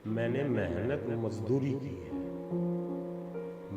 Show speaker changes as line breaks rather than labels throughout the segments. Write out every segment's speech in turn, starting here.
मैंने मेहनत मजदूरी की है।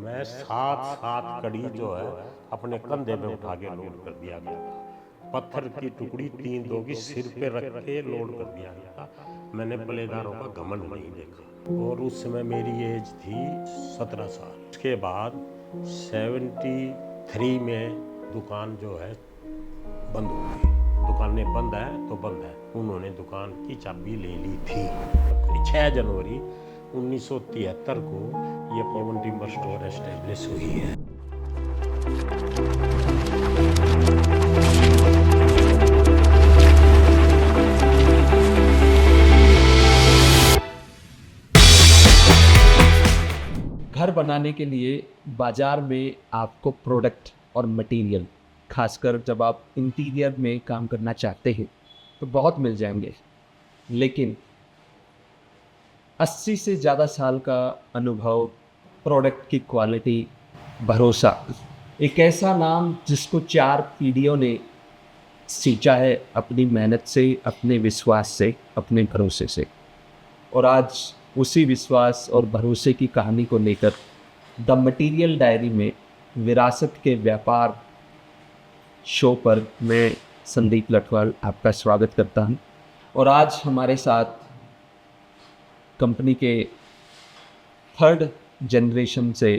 मैं सात सात कड़ी जो है अपने कंधे पे उठा के लोड कर दिया गया। पत्थर की टुकड़ी 3-2 की सिर पे रख के लोड कर दिया गया। मैंने पलेदारों का घमंड नहीं देखा। और उस समय मेरी एज थी 17 साल। उसके बाद 73 में दुकान जो है बंद हो गई। दुकानें बंद है तो बंद है। उन्होंने दुकान की चाबी ले ली थी। 6 जनवरी 1973 को ये पवन टिम्बर स्टोर एस्टेब्लिश हुई है।
घर बनाने के लिए बाजार में आपको प्रोडक्ट और मटेरियल, खासकर जब आप इंटीरियर में काम करना चाहते हैं तो बहुत मिल जाएंगे, लेकिन 80 से ज़्यादा साल का अनुभव, प्रोडक्ट की क्वालिटी, भरोसा, एक ऐसा नाम जिसको 4 पीढ़ियों ने सींचा है अपनी मेहनत से, अपने विश्वास से, अपने भरोसे से। और आज उसी विश्वास और भरोसे की कहानी को लेकर द मटीरियल डायरी में विरासत के व्यापार शो पर मैं संदीप लठवाल आपका स्वागत करता हूं। और आज हमारे साथ कंपनी के 3rd जनरेशन से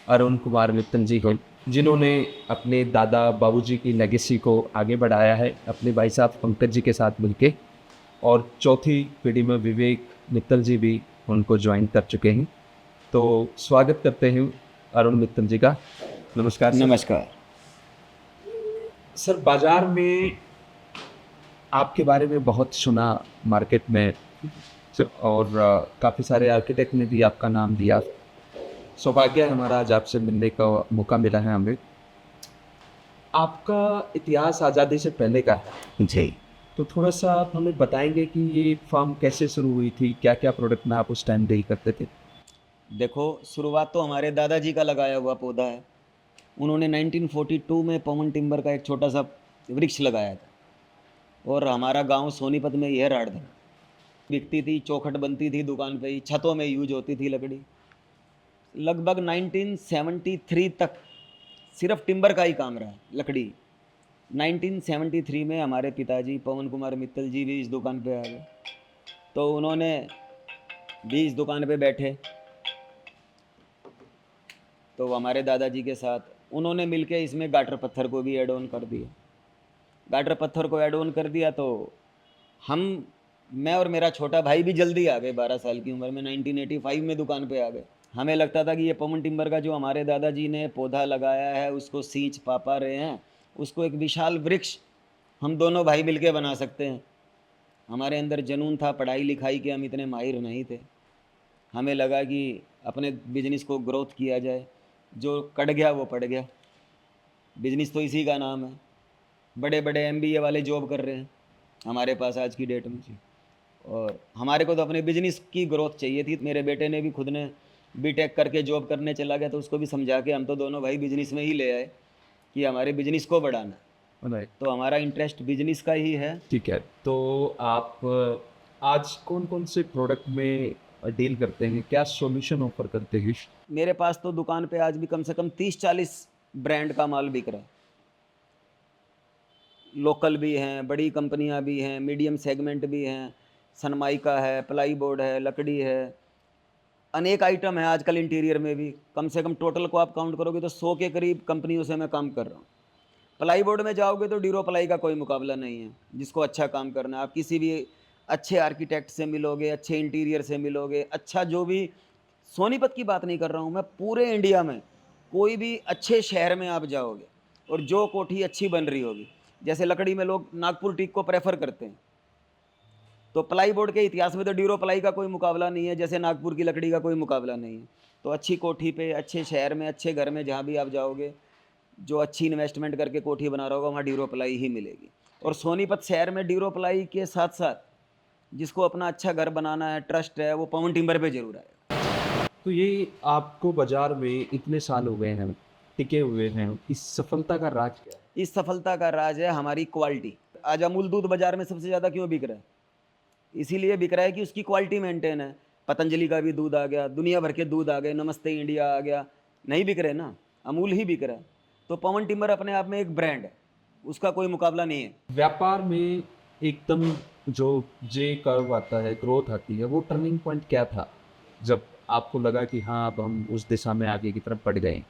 अरुण कुमार मित्तल जी हैं, जिन्होंने अपने दादा बाबूजी की लेगेसी को आगे बढ़ाया है अपने भाई साहब पंकज जी के साथ मिलके। और चौथी पीढ़ी में विवेक मित्तल जी भी उनको ज्वाइन कर चुके हैं। तो स्वागत करते हैं अरुण मित्तल जी का। नमस्कार सर।
नमस्कार
सर, बाजार में आपके बारे में बहुत सुना मार्केट में, और काफ़ी सारे आर्किटेक्ट ने भी आपका नाम दिया। सौभाग्य है हमारा आज आपसे मिलने का मौका मिला है हमें। आपका इतिहास आज़ादी से पहले का है,
जी।
तो थोड़ा सा आप हमें बताएंगे कि ये फार्म कैसे शुरू हुई थी, क्या क्या प्रोडक्ट में आप उस टाइम डील करते थे?
देखो, शुरुआत तो हमारे दादाजी का लगाया हुआ पौधा है। उन्होंने 1942 में पवन टिम्बर का एक छोटा सा वृक्ष लगाया था और हमारा गांव सोनीपत में यह राड़ था। बिकती थी, चौखट बनती थी दुकान पे ही, छतों में यूज होती थी लकड़ी। लगभग 1973 तक सिर्फ टिम्बर का ही काम रहा लकड़ी। 1973 में हमारे पिताजी पवन कुमार मित्तल जी भी इस दुकान पे आ गए, तो उन्होंने भी इस दुकान पे बैठे। तो हमारे दादाजी के साथ उन्होंने मिलके इसमें गाटर पत्थर को भी ऐड ऑन कर दिया। गाटर पत्थर को ऐड ऑन कर दिया तो मैं और मेरा छोटा भाई भी जल्दी आ गए। 12 साल की उम्र में 1985 में दुकान पे आ गए। हमें लगता था कि ये पवन टिम्बर का जो हमारे दादाजी ने पौधा लगाया है उसको सींच पापा रहे हैं, उसको एक विशाल वृक्ष हम दोनों भाई मिलके बना सकते हैं। हमारे अंदर जुनून था पढ़ाई लिखाई के, हम इतने माहिर नहीं थे। हमें लगा कि अपने बिजनेस को ग्रोथ किया जाए। जो कट गया वो पड़ गया। बिजनेस तो इसी का नाम है। बड़े बड़े MBA वाले जॉब कर रहे हैं हमारे पास आज की डेट में, और हमारे को तो अपने बिजनेस की ग्रोथ चाहिए थी। मेरे बेटे ने भी खुद ने BTech करके जॉब करने चला गया, तो उसको भी समझा के हम तो दोनों भाई बिजनेस में ही ले आए कि हमारे बिजनेस को बढ़ाना।
राइट,
तो हमारा इंटरेस्ट बिजनेस का ही है।
ठीक है। तो आप आज कौन कौन से प्रोडक्ट में डील करते हैं, क्या सॉल्यूशन ऑफर करते हैं?
मेरे पास तो दुकान पे आज भी कम से कम 30-40 ब्रांड का माल बिक रहा है। लोकल भी हैं, बड़ी कंपनियां भी हैं, मीडियम सेगमेंट भी हैं, सनमाइका है, प्लाई बोर्ड है, लकड़ी है, अनेक आइटम है आजकल इंटीरियर में भी। कम से कम टोटल को आप काउंट करोगे तो 100 के करीब कंपनियों से मैं काम कर रहा हूँ। प्लाई बोर्ड में जाओगे तो डीरो प्लाई का कोई मुकाबला नहीं है। जिसको अच्छा काम करना है, आप किसी भी अच्छे आर्किटेक्ट से मिलोगे, अच्छे इंटीरियर से मिलोगे, अच्छा जो भी, सोनीपत की बात नहीं कर रहा हूँ मैं, पूरे इंडिया में कोई भी अच्छे शहर में आप जाओगे और जो कोठी अच्छी बन रही होगी, जैसे लकड़ी में लोग नागपुर टीक को प्रेफर करते हैं, तो प्लाई बोर्ड के इतिहास में तो डीरो प्लाई का कोई मुकाबला नहीं है, जैसे नागपुर की लकड़ी का कोई मुकाबला नहीं है। तो अच्छी कोठी पे, अच्छे शहर में, अच्छे घर में जहाँ भी आप जाओगे, जो अच्छी इन्वेस्टमेंट करके कोठी बना रहा होगा वहाँ डीरो प्लाई ही मिलेगी। और सोनीपत शहर में डीरो प्लाई के साथ साथ जिसको अपना अच्छा घर बनाना है, ट्रस्ट है, वो पवन टिम्बर पे जरूर आएगा।
तो ये आपको बाजार में इतने साल हो गए हैं, टिके हुए हैं, इस सफलता का राज क्या है?
इस सफलता का राज है हमारी क्वालिटी। आज अमूल दूध बाजार में सबसे ज़्यादा क्यों बिक रहा है? इसीलिए बिक रहा है कि उसकी क्वालिटी मेंटेन है। पतंजलि का भी दूध आ गया, दुनिया भर के दूध आ गए, नमस्ते इंडिया आ गया, नहीं बिक रहे ना, अमूल ही बिक रहा है। तो पवन टिम्बर अपने आप में एक ब्रांड है, उसका कोई मुकाबला नहीं है।
व्यापार में एकदम जो जे कर्व आता है, ग्रोथ आती है, वो टर्निंग पॉइंट क्या था जब आपको लगा कि हाँ अब हम उस दिशा में आगे की तरफ बढ़ गए?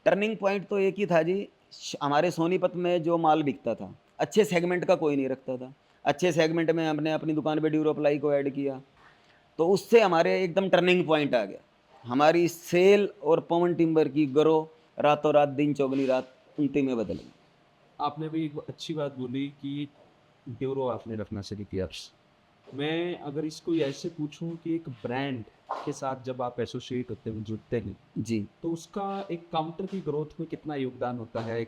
टर्निंग पॉइंट तो एक ही था जी, हमारे सोनीपत में जो माल बिकता था, अच्छे सेगमेंट का कोई नहीं रखता था। अच्छे सेगमेंट में हमने अपनी दुकान पे ड्यूरोप्लाई को ऐड किया, तो उससे हमारे एकदम टर्निंग पॉइंट आ गया। हमारी सेल और पवन टिम्बर की ग्रो रातों रात, दिन चौगनी रात उल्टी में बदल गई।
आपने भी एक अच्छी बात बोली कि ड्यूरो आपने रखना शुरू किया। मैं अगर इसको ऐसे पूछूं कि एक ब्रांड के साथ जब आप एसोसिएट होते हैं, जुड़ते हैं,
जी,
तो उसका एक काउंटर की ग्रोथ में कितना योगदान होता है?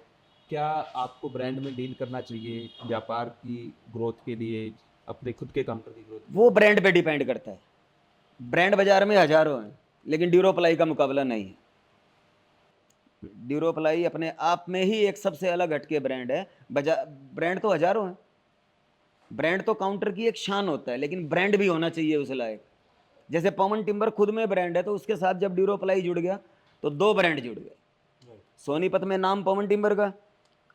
क्या आपको ब्रांड में डील करना चाहिए व्यापार की ग्रोथ के लिए, अपने खुद के काउंटर की ग्रोथ?
वो ब्रांड पे डिपेंड करता है। ब्रांड बाजार में हजारों हैं, लेकिन ड्यूरोप्लाई का मुकाबला नहीं है। ड्यूरोप्लाई अपने आप में ही एक सबसे अलग हटके ब्रांड है। ब्रांड तो हजारों हैं, ब्रांड तो काउंटर की एक शान होता है, लेकिन ब्रांड भी होना चाहिए उस लायक। जैसे पवन टिम्बर खुद में ब्रांड है, तो उसके साथ जब ड्यूरोप्लाई जुड़ गया तो दो ब्रांड जुड़ गए। सोनीपत में नाम पवन टिम्बर का,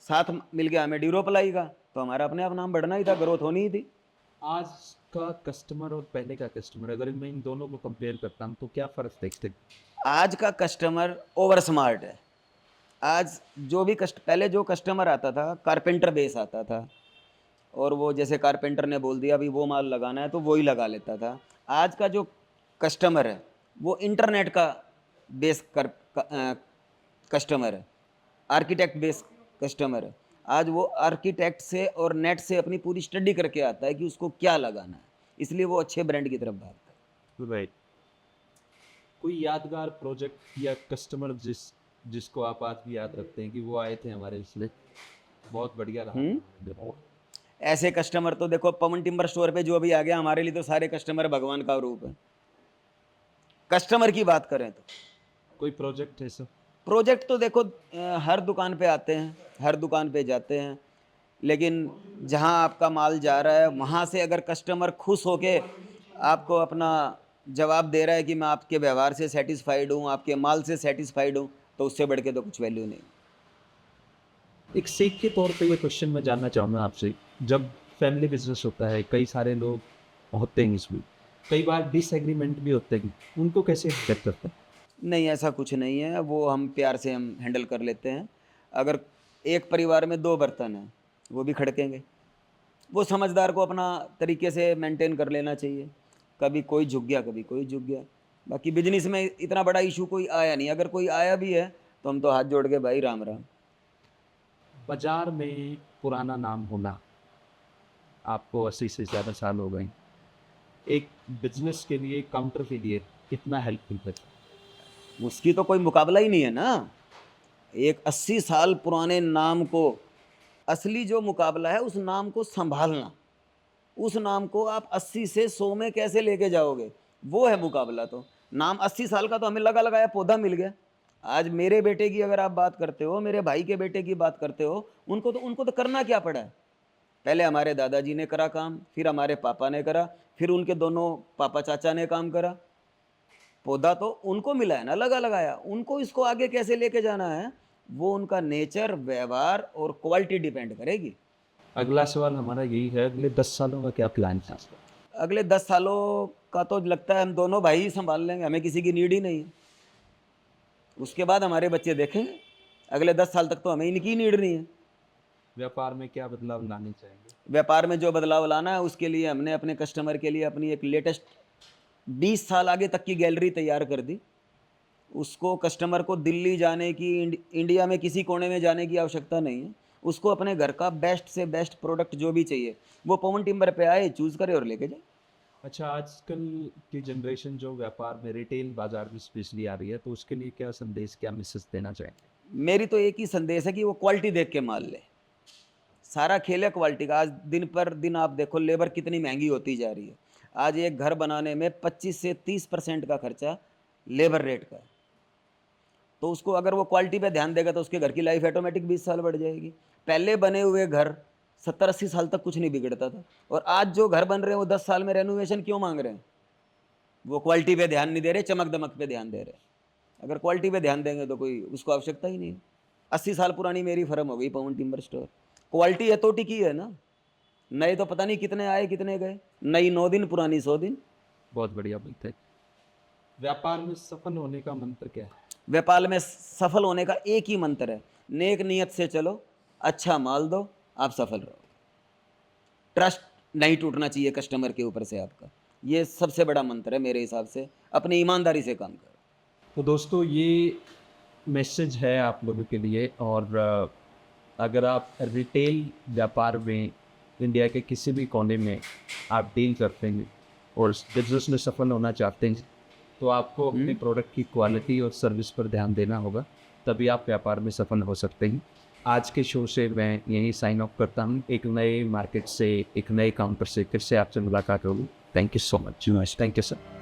साथ मिल गया हमें ड्यूरोप्लाई का, तो हमारा अपने आप नाम बढ़ना ही था, ग्रोथ होनी ही थी।
आज का कस्टमर और पहले का कस्टमर, अगर मैं इन दोनों को कंपेयर करता हूँ तो क्या फ़र्क देखते हैं?
आज का कस्टमर ओवर स्मार्ट है। आज जो भी पहले जो कस्टमर आता था, कारपेंटर बेस आता था, और वो जैसे कारपेंटर ने बोल दिया अभी वो माल लगाना है तो वो ही लगा लेता था। आज का जो कस्टमर है वो इंटरनेट का बेस कस्टमर है, आर्किटेक्ट बेस कस्टमर है। आज वो आर्किटेक्ट से और नेट से अपनी पूरी स्टडी करके आता है कि उसको क्या लगाना है, इसलिए वो अच्छे ब्रांड की तरफ भागता है।
राइट। कोई यादगार प्रोजेक्ट या कस्टमर जिसको आप आज भी याद रखते हैं कि वो आए थे हमारे इसलिए, बहुत बढ़िया रहा?
ऐसे कस्टमर तो देखो, पवन टिम्बर स्टोर पे जो अभी आ गया, हमारे लिए तो सारे कस्टमर भगवान का रूप है। कस्टमर की बात करें तो
कोई प्रोजेक्ट ऐसा?
प्रोजेक्ट तो देखो, हर दुकान पे आते हैं, हर दुकान पे जाते हैं, लेकिन जहां आपका माल जा रहा है वहां से अगर कस्टमर खुश होके आपको अपना जवाब दे रहा है कि मैं आपके व्यवहार से सेटिस्फाइड हूँ, आपके माल से सेटिस्फाइड हूँ, तो उससे बढ़ के तो कुछ वैल्यू नहीं।
एक सीख के तौर पे ये क्वेश्चन मैं जानना चाहूँगा आपसे, जब फैमिली बिजनेस होता है, कई सारे लोग होते हैं इसमें, कई बार डिसएग्रीमेंट भी होते हैं, उनको कैसे हैंडल करते हैं?
नहीं, ऐसा कुछ नहीं है, वो हम प्यार से हम हैंडल कर लेते हैं। अगर एक परिवार में दो बर्तन हैं, वो भी खड़केंगे। वो समझदार को अपना तरीके से मेंटेन कर लेना चाहिए। कभी कोई झुक गया, कभी कोई झुक गया। बाकी बिजनेस में इतना बड़ा इशू कोई आया नहीं। अगर कोई आया भी है तो हम तो हाथ जोड़ के भाई राम राम।
बाजार में पुराना नाम होना, आपको 80 से ज़्यादा साल हो गए, एक बिजनेस के लिए, काउंटर के लिए कितना हेल्पफुल है?
उसकी तो कोई मुकाबला ही नहीं है ना। एक 80 साल पुराने नाम को, असली जो मुकाबला है उस नाम को संभालना। उस नाम को आप 80 से 100 में कैसे लेके जाओगे, वो है मुकाबला। तो नाम 80 साल का तो हमें लगा लगाया पौधा मिल गया। आज मेरे बेटे की अगर आप बात करते हो, मेरे भाई के बेटे की बात करते हो, उनको तो करना क्या पड़ा है। पहले हमारे दादाजी ने करा काम, फिर हमारे पापा ने करा, फिर उनके दोनों पापा चाचा ने काम करा। पौधा तो उनको मिला है ना, लगा लगाया। उनको इसको आगे कैसे लेके जाना है, वो उनका नेचर, व्यवहार और क्वालिटी डिपेंड करेगी।
अगला सवाल हमारा यही है, अगले 10 सालों का क्या प्लान है?
अगले 10 सालों का तो लगता है हम दोनों भाई ही संभाल लेंगे, हमें किसी की नीड ही नहीं है। उसके बाद हमारे बच्चे देखेंगे। अगले 10 साल तक तो हमें इनकी नीड नहीं है।
व्यापार में क्या बदलाव लाने चाहेंगे?
व्यापार में जो बदलाव लाना है उसके लिए हमने अपने कस्टमर के लिए अपनी एक लेटेस्ट 20 साल आगे तक की गैलरी तैयार कर दी। उसको कस्टमर को दिल्ली जाने की, इंडिया में किसी कोने में जाने की आवश्यकता नहीं है। उसको अपने घर का बेस्ट से बेस्ट प्रोडक्ट जो भी चाहिए वो पवन टिम्बर पे आए, चूज़ करे और लेके जाए।
अच्छा, आजकल की जनरेशन जो व्यापार में, रिटेल बाजार में स्पेशली आ रही है, तो उसके लिए क्या संदेश, क्या मैसेज देना चाहेंगे?
मेरी तो एक ही संदेश है कि वो क्वालिटी देख के माल ले। सारा खेल है क्वालिटी का। आज दिन पर दिन आप देखो लेबर कितनी महंगी होती जा रही है। आज एक घर बनाने में 25 से 30% का खर्चा लेबर रेट का है। तो उसको अगर वो क्वालिटी पे ध्यान देगा तो उसके घर की लाइफ ऑटोमेटिक 20 साल बढ़ जाएगी। पहले बने हुए घर 70-80 साल तक कुछ नहीं बिगड़ता था, और आज जो घर बन रहे हैं वो 10 साल में रेनोवेशन क्यों मांग रहे हैं। वो क्वालिटी पे ध्यान नहीं दे रहे, चमक दमक पे ध्यान दे रहे। अगर क्वालिटी पे ध्यान देंगे तो कोई उसको आवश्यकता ही नहीं है। 80 साल पुरानी मेरी फर्म हो गई पवन टिम्बर स्टोर। क्वालिटी है तो टिकी है ना। नए तो पता नहीं कितने आए कितने गए, नई 9 दिन, पुरानी 100 दिन।
बहुत बढ़िया बात है। व्यापार में सफल होने का मंत्र क्या है?
व्यापार में सफल होने का एक ही मंत्र है, नेक नियत से चलो, अच्छा माल दो, आप सफल रहो। ट्रस्ट नहीं टूटना चाहिए कस्टमर के ऊपर से आपका, ये सबसे बड़ा मंत्र है मेरे हिसाब से। अपनी ईमानदारी से काम करो।
तो दोस्तों ये मैसेज है आप लोगों के लिए। और अगर आप रिटेल व्यापार में इंडिया के किसी भी कोने में आप डील करते हैं और बिजनेस में सफल होना चाहते हैं तो आपको अपने प्रोडक्ट की क्वालिटी और सर्विस पर ध्यान देना होगा, तभी आप व्यापार में सफल हो सकते हैं। आज के शो से मैं यही साइन ऑफ करता हूँ। एक नए मार्केट से, एक नए काउंटर से फिर से आपसे मुलाकात होगी। Thank you so much. Thank you sir.